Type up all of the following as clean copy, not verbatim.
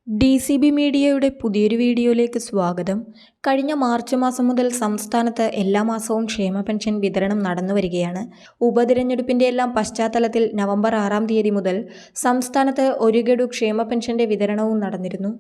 DCB മീഡിയയുടെ പുതിയൊരു വീഡിയോയിലേക്ക് സ്വാഗതം. കഴിഞ്ഞ മാർച്ച് മാസം മുതൽ സംസ്ഥാനത്ത് എല്ലാ മാസവും ക്ഷേമ പെൻഷൻ വിതരണം നടന്നുവരികയാണ്. ഉപതിരഞ്ഞെടുപ്പിൻ്റെ എല്ലാം പശ്ചാത്തലത്തിൽ നവംബർ 6 തീയതി മുതൽ സംസ്ഥാനത്ത് ഒരു ഗഡു ക്ഷേമ പെൻഷന്റെ വിതരണവും നടന്നിരുന്നു.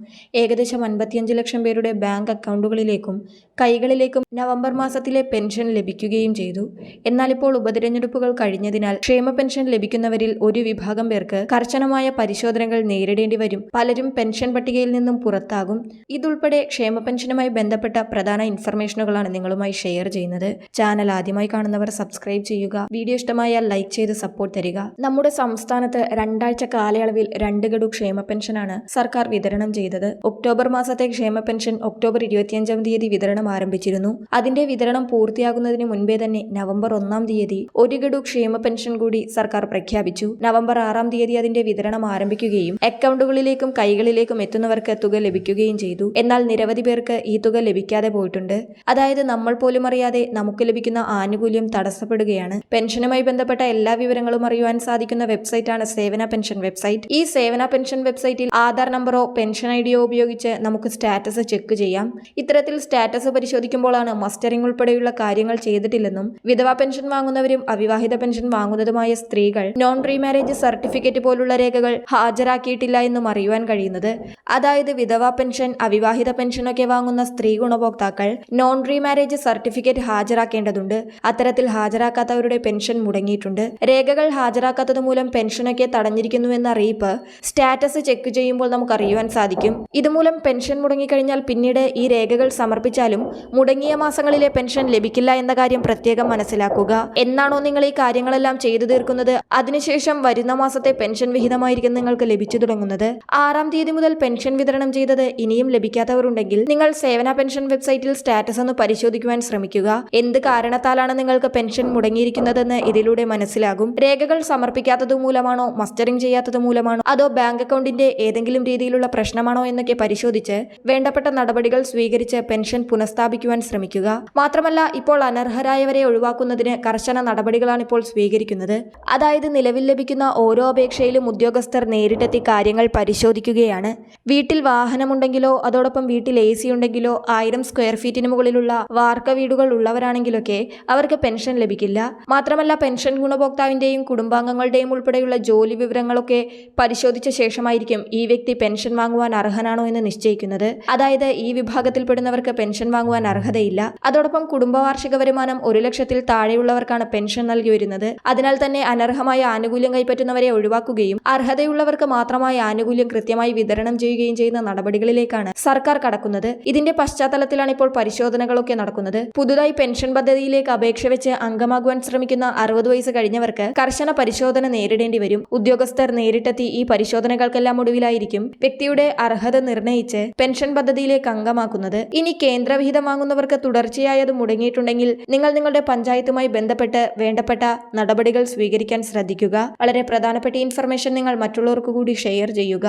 ഏകദേശം 55 ലക്ഷം പേരുടെ ബാങ്ക് അക്കൗണ്ടുകളിലേക്കും കൈകളിലേക്കും നവംബർ മാസത്തിലെ പെൻഷൻ ലഭിക്കുകയും ചെയ്തു. എന്നാൽ ഇപ്പോൾ ഉപതിരഞ്ഞെടുപ്പുകൾ കഴിഞ്ഞതിനാൽ ക്ഷേമ പെൻഷൻ ലഭിക്കുന്നവരിൽ ഒരു വിഭാഗം പേർക്ക് കർശനമായ പരിശോധനകൾ നേരിടേണ്ടി വരും. പലരും പെൻഷൻ പട്ടികയിൽ നിന്നും പുറത്താകും. ഇതുൾപ്പെടെ ക്ഷേമ പെൻഷനുമായി ബന്ധപ്പെട്ട പ്രധാന ഇൻഫർമേഷനുകളാണ് നിങ്ങളുമായി ഷെയർ ചെയ്യുന്നത്. ചാനൽ ആദ്യമായി കാണുന്നവർ സബ്സ്ക്രൈബ് ചെയ്യുക. വീഡിയോ ഇഷ്ടമായാൽ ലൈക്ക് ചെയ്ത് സപ്പോർട്ട് തരിക. നമ്മുടെ സംസ്ഥാനത്ത് 2 ആഴ്ച കാലയളവിൽ 2 ഗഡു ക്ഷേമ പെൻഷനാണ് സർക്കാർ വിതരണം ചെയ്തത്. ഒക്ടോബർ മാസത്തെ ക്ഷേമ പെൻഷൻ ഒക്ടോബർ 25 തീയതി വിതരണം ആരംഭിച്ചിരുന്നു. അതിന്റെ വിതരണം പൂർത്തിയാകുന്നതിന് മുൻപേ തന്നെ നവംബർ 1 തീയതി ഒരു ഗഡു ക്ഷേമ പെൻഷൻ കൂടി സർക്കാർ പ്രഖ്യാപിച്ചു. നവംബർ 6 തീയതി അതിന്റെ വിതരണം ആരംഭിക്കുകയും അക്കൗണ്ടുകളിലേക്കും കൈകളിലേക്കും എത്തുന്നവർക്ക് തുക ലഭിക്കുകയും ചെയ്തു. എന്നാൽ നിരവധി പേർക്ക് ഈ തുക ലഭിക്കാതെ പോയിട്ടുണ്ട്. അതായത് നമ്മൾ പോലും അറിയാതെ നമുക്ക് ലഭിക്കുന്ന ആനുകൂല്യം തടസ്സപ്പെടുകയാണ്. പെൻഷനുമായി ബന്ധപ്പെട്ട എല്ലാ വിവരങ്ങളും അറിയുവാൻ സാധിക്കുന്ന വെബ്സൈറ്റാണ് സേവന പെൻഷൻ വെബ്സൈറ്റ്. ഈ സേവന പെൻഷൻ വെബ്സൈറ്റിൽ ആധാർ നമ്പറോ പെൻഷൻ ഐഡിയോ ഉപയോഗിച്ച് നമുക്ക് സ്റ്റാറ്റസ് ചെക്ക് ചെയ്യാം. ഇത്തരത്തിൽ സ്റ്റാറ്റസ് പരിശോധിക്കുമ്പോഴാണ് മസ്റ്ററിംഗ് ഉൾപ്പെടെയുള്ള കാര്യങ്ങൾ ചെയ്തിട്ടില്ലെന്നും വിധവാ പെൻഷൻ വാങ്ങുന്നവരും അവിവാഹിത പെൻഷൻ വാങ്ങുന്നതുമായ സ്ത്രീകൾ നോൺ റീമാരേജ് സർട്ടിഫിക്കറ്റ് പോലുള്ള രേഖകൾ ഹാജരാക്കിയിട്ടില്ല എന്നും അറിയുവാൻ കഴിയുന്നത്. അതായത് വിധവാ പെൻഷൻ അവിവാഹിത പെൻഷനൊക്കെ വാങ്ങുന്ന സ്ത്രീ ഗുണഭോക്താക്കൾ നോൺ റീമാരേജ് സർട്ടിഫിക്കറ്റ് ഹാജരാക്കേണ്ടതുണ്ട്. അത്തരത്തിൽ ഹാജരാക്കാത്തവരുടെ പെൻഷൻ മുടങ്ങിയിട്ടുണ്ട്. രേഖകൾ ഹാജരാക്കാത്തത് മൂലം പെൻഷനൊക്കെ തടഞ്ഞിരിക്കുന്നുവെന്ന അറിയിപ്പ് സ്റ്റാറ്റസ് ചെക്ക് ചെയ്യുമ്പോൾ നമുക്ക് അറിയുവാൻ സാധിക്കും. ഇതുമൂലം പെൻഷൻ മുടങ്ങിക്കഴിഞ്ഞാൽ പിന്നീട് ഈ രേഖകൾ സമർപ്പിച്ചാലും മുടങ്ങിയ മാസങ്ങളിലെ പെൻഷൻ ലഭിക്കില്ല എന്ന കാര്യം പ്രത്യേകം മനസ്സിലാക്കുക. എന്നാണോ നിങ്ങൾ ഈ കാര്യങ്ങളെല്ലാം ചെയ്തു തീർക്കുന്നത്, അതിനുശേഷം വരുന്ന മാസത്തെ പെൻഷൻ വിഹിതമായിരിക്കും നിങ്ങൾക്ക് ലഭിച്ചു തുടങ്ങുന്നത്. 6 തീയതി മുതൽ പെൻഷൻ വിതരണം ചെയ്തത് ഇനിയും ലഭിക്കാത്തവരുണ്ടെങ്കിൽ നിങ്ങൾ സേവന പെൻഷൻ വെബ്സൈറ്റിൽ സ്റ്റാറ്റസ് ഒന്ന് പരിശോധിക്കുവാൻ ശ്രമിക്കുക. എന്ത് കാരണത്താലാണ് നിങ്ങൾക്ക് പെൻഷൻ മുടങ്ങിയിരിക്കുന്നതെന്ന് ഇതിലൂടെ മനസ്സിലാകും. രേഖകൾ സമർപ്പിക്കാത്തത് മൂലമാണോ, മസ്റ്ററിംഗ് ചെയ്യാത്തത് മൂലമാണോ, അതോ ബാങ്ക് അക്കൗണ്ടിന്റെ ഏതെങ്കിലും രീതിയിലുള്ള പ്രശ്നമാണോ എന്നൊക്കെ പരിശോധിച്ച് വേണ്ടപ്പെട്ട നടപടികൾ സ്വീകരിച്ച് പെൻഷൻ പുനഃസ്ഥാപിക്കുവാൻ ശ്രമിക്കുക. മാത്രമല്ല, ഇപ്പോൾ അനർഹരായവരെ ഒഴിവാക്കുന്നതിന് കർശന നടപടികളാണ് ഇപ്പോൾ സ്വീകരിക്കുന്നത്. അതായത് നിലവിൽ ലഭിക്കുന്ന ഓരോ അപേക്ഷയിലും ഉദ്യോഗസ്ഥർ നേരിട്ടെത്തി കാര്യങ്ങൾ പരിശോധിക്കുകയാണ്. വീട്ടിൽ വാഹനമുണ്ടെങ്കിലോ അതോടൊപ്പം വീട്ടിൽ AC ഉണ്ടെങ്കിലോ 1000 സ്ക്വയർ ഫീറ്റിന് മുകളിലുള്ള വാർക്ക വീടുകൾ ഉള്ളവരാണെങ്കിലൊക്കെ അവർക്ക് പെൻഷൻ ലഭിക്കില്ല. മാത്രമല്ല, പെൻഷൻ ഗുണഭോക്താവിന്റെയും കുടുംബാംഗങ്ങളുടെയും ഉൾപ്പെടെയുള്ള ജോലി വിവരങ്ങളൊക്കെ പരിശോധിച്ച ശേഷമായിരിക്കും ഈ വ്യക്തി പെൻഷൻ വാങ്ങുവാൻ അർഹനാണോ എന്ന് നിശ്ചയിക്കുന്നത്. അതായത് ഈ വിഭാഗത്തിൽപ്പെടുന്നവർക്ക് പെൻഷൻ വാങ്ങുവാൻ അർഹതയില്ല. അതോടൊപ്പം കുടുംബവാർഷിക വരുമാനം 1 ലക്ഷത്തിൽ താഴെയുള്ളവർക്കാണ് പെൻഷൻ നൽകി വരുന്നത്. അതിനാൽ തന്നെ അനർഹമായ ആനുകൂല്യം കൈപ്പറ്റുന്നവരെ ഒഴിവാക്കുകയും അർഹതയുള്ളവർക്ക് മാത്രമായ ആനുകൂല്യം കൃത്യമായി വിതരണം ചെയ്യുകയും ചെയ്യുന്ന നടപടികളിലേക്കാണ് സർക്കാർ കടക്കുന്നത്. ഇതിന്റെ പശ്ചാത്തലത്തിലാണ് ഇപ്പോൾ പരിശോധനകളൊക്കെ നടക്കുന്നത്. പുതുതായി പെൻഷൻ പദ്ധതിയിലേക്ക് അപേക്ഷ വെച്ച് അംഗമാകുവാൻ ശ്രമിക്കുന്ന 60 വയസ്സ് കഴിഞ്ഞവർക്ക് കർശന പരിശോധന നേരിടേണ്ടി വരും. ഉദ്യോഗസ്ഥർ നേരിട്ടെത്തി ഈ പരിശോധനകൾക്കെല്ലാം ഒടുവിലായിരിക്കും വ്യക്തിയുടെ അർഹത നിർണയിച്ച് പെൻഷൻ പദ്ധതിയിലേക്ക് അംഗമാക്കുന്നത്. ഇനി കേന്ദ്രവിഹിതം വാങ്ങുന്നവർക്ക് തുടർച്ചയായി അത് മുടങ്ങിയിട്ടുണ്ടെങ്കിൽ നിങ്ങൾ നിങ്ങളുടെ പഞ്ചായത്തുമായി ബന്ധപ്പെട്ട് വേണ്ടപ്പെട്ട നടപടികൾ സ്വീകരിക്കാൻ ശ്രദ്ധിക്കുക. വളരെ പ്രധാനപ്പെട്ട ഇൻഫർമേഷൻ നിങ്ങൾ മറ്റുള്ളവർക്ക് കൂടി ഷെയർ ചെയ്യുക.